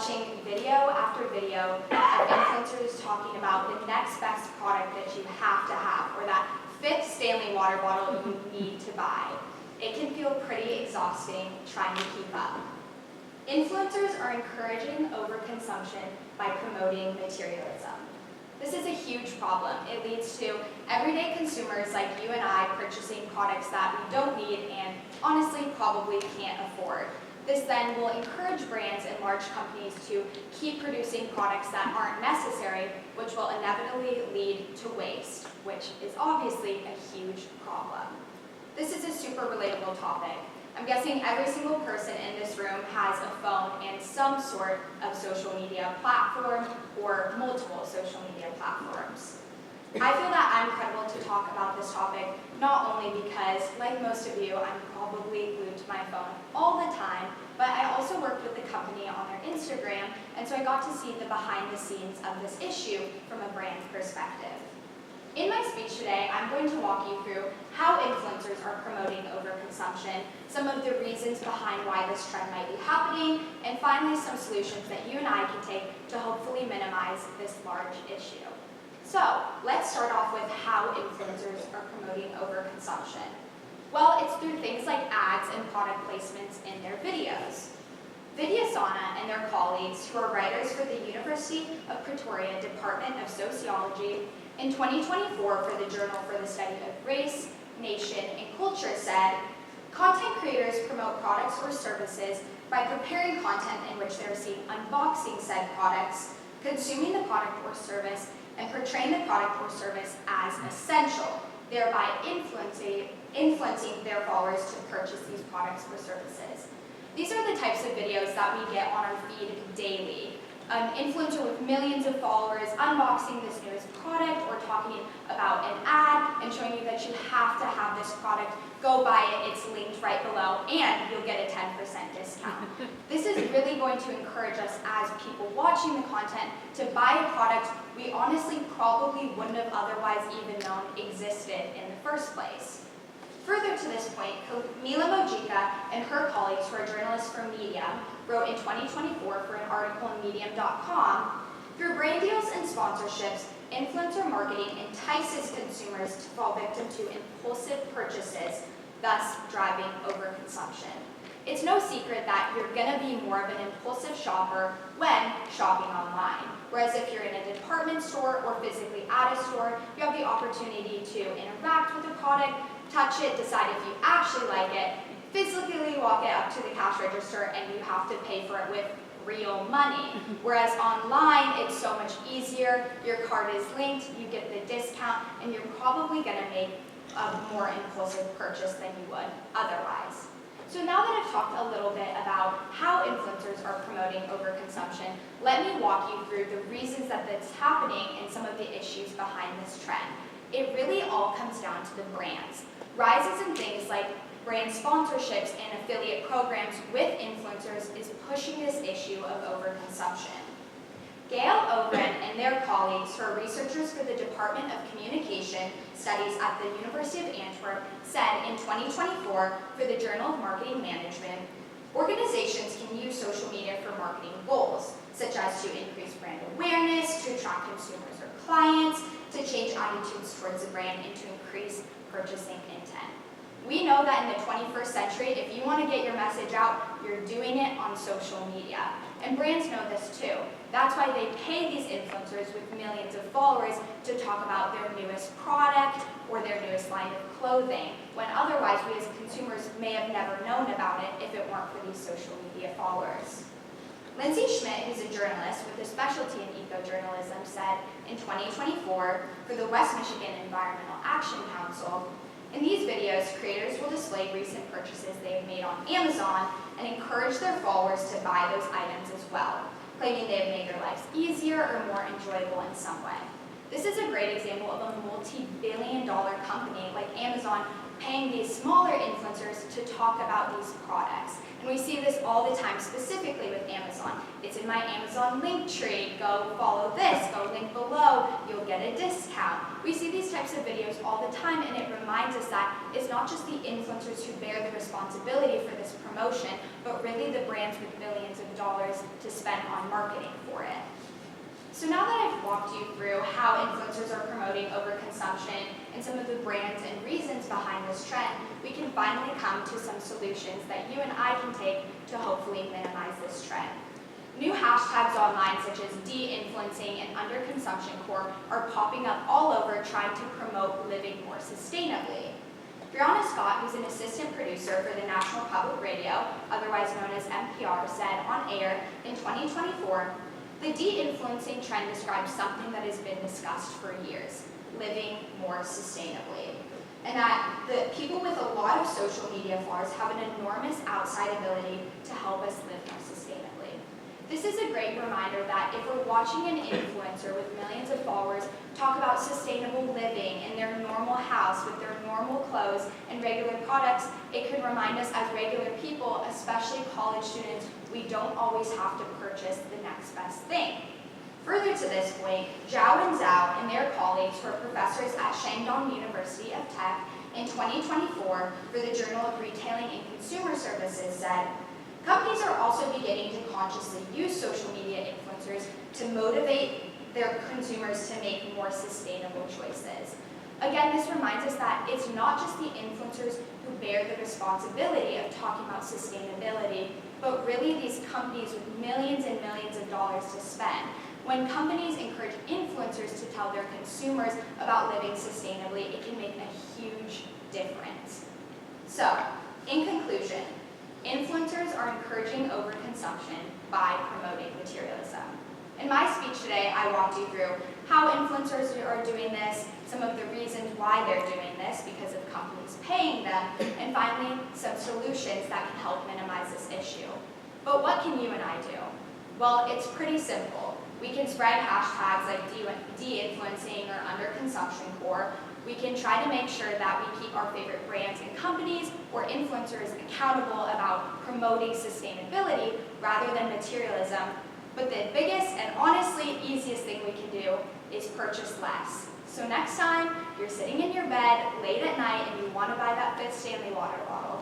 watching video after video of influencers talking about the next best product that you have to have, or that 5th Stanley water bottle you need to buy. It can feel pretty exhausting trying to keep up. Influencers are encouraging overconsumption by promoting materialism. This is a huge problem. It leads to everyday consumers like you and I purchasing products that we don't need and honestly probably can't afford. This then will encourage brands and large companies to keep producing products that aren't necessary, which will inevitably lead to waste, which is obviously a huge problem. This is a super relatable topic. I'm guessing every single person in this room has a phone and some sort of social media platform or multiple social media platforms. I feel that I'm credible to talk about this topic not only because, like most of you, I'm probably glued to my phone all the time, but I also worked with the company on their Instagram, and so I got to see the behind the scenes of this issue from a brand perspective. In my speech today, I'm going to walk you through how influencers are promoting overconsumption, some of the reasons behind why this trend might be happening, and finally some solutions that you and I can take to hopefully minimize this large issue. So, let's start off with how influencers are promoting overconsumption. Well, it's through things like ads and product placements in their videos. Vidyasana and their colleagues, who are writers for the University of Pretoria Department of Sociology, in 2024 for the Journal for the Study of Race, Nation, and Culture said, content creators promote products or services by preparing content in which they are seen unboxing said products, consuming the product or service, and portraying the product or service as essential, thereby influencing their followers to purchase these products or services. These are the types of videos that we get on our feed daily. An influencer with millions of followers unboxing this newest product or talking about an ad and showing you that you have to have this product. Go buy it, it's linked right below, and you'll get a 10% discount. This is really going to encourage us as people watching the content to buy a product we honestly probably wouldn't have otherwise even known existed in the first place. Further to this point, Camila Mojica and her colleagues, who are journalists for Medium, wrote in 2024 for an article on Medium.com, through brand deals and sponsorships, influencer marketing entices consumers to fall victim to impulsive purchases, thus driving overconsumption. It's no secret that you're going to be more of an impulsive shopper when shopping online. Whereas if you're in a department store or physically at a store, you have the opportunity to interact with the product, touch it, decide if you actually like it, physically walk it up to the cash register, and you have to pay for it with real money. Whereas online, it's so much easier, your card is linked, you get the discount, and you're probably going to make a more impulsive purchase than you would otherwise. So now that I've talked a little bit about how influencers are promoting overconsumption, let me walk you through the reasons that that's happening and some of the issues behind this trend. It really all comes down to the brands. Rises in things like brand sponsorships and affiliate programs with influencers is pushing this issue of overconsumption. Gail Ogren and their colleagues, who are researchers for the Department of Communication Studies at the University of Antwerp, said in 2024 for the Journal of Marketing Management, organizations can use social media for marketing goals, such as to increase brand awareness, to attract consumers or clients, to change attitudes towards the brand, and to increase purchasing intent. We know that in the 21st century, if you want to get your message out, you're doing it on social media. And brands know this too. That's why they pay these influencers with millions of followers to talk about their newest product or their newest line of clothing, when otherwise we as consumers may have never known about it if it weren't for these social media followers. Lindsay Schmidt, who's a journalist with a specialty in eco-journalism, said in 2024 for the West Michigan Environmental Action Council, in these videos, creators will display recent purchases they have made on Amazon and encourage their followers to buy those items as well, claiming they have made their lives easier or more enjoyable in some way. This is a great example of a multi-billion-dollar company like Amazon paying these smaller influencers to talk about these products. And we see this all the time, specifically with Amazon. It's in my Amazon link tree. Go follow this, go link below, you'll get a discount. We see these types of videos all the time, and it reminds us that it's not just the influencers who bear the responsibility for this promotion, but really the brands with billions of dollars to spend on marketing for it. So now that I've walked you through how influencers are promoting overconsumption and some of the brands and reasons behind this trend, we can finally come to some solutions that you and I can take to hopefully minimize this trend. New hashtags online such as de-influencing and underconsumption core are popping up all over trying to promote living more sustainably. Brianna Scott, who's an assistant producer for the National Public Radio, otherwise known as NPR, said on air in 2024, "The de-influencing trend describes something that has been discussed for years, living more sustainably. And that the people with a lot of social media followers have an enormous outside ability to help us live more sustainably." This is a great reminder that if we're watching an influencer with millions of followers talk about sustainable living in their normal house with their normal clothes and regular products, it could remind us as regular people, especially college students, we don't always have to purchase the next best thing. Further to this point, Zhao and Zhao and their colleagues who are professors at Shandong University of Tech in 2024 for the Journal of Retailing and Consumer Services said, "Companies are also beginning to consciously use social media influencers to motivate their consumers to make more sustainable choices." Again, this reminds us that it's not just the influencers who bear the responsibility of talking about sustainability, but really these companies with millions and millions of dollars to spend. When companies encourage influencers to tell their consumers about living sustainably, it can make a huge difference. So, in conclusion, influencers are encouraging overconsumption by promoting materialism. In my speech today, I walked you through how influencers are doing this, some of the reasons why they're doing this because of companies paying them, and finally, some solutions that can help minimize this issue. But what can you and I do? Well, it's pretty simple. We can spread hashtags like de-influencing or underconsumption core. We can try to make sure that we keep our favorite brands and companies or influencers accountable about promoting sustainability rather than materialism. But the biggest and honestly easiest thing we can do is purchase less. So next time you're sitting in your bed late at night and you want to buy that 5th Stanley water bottle,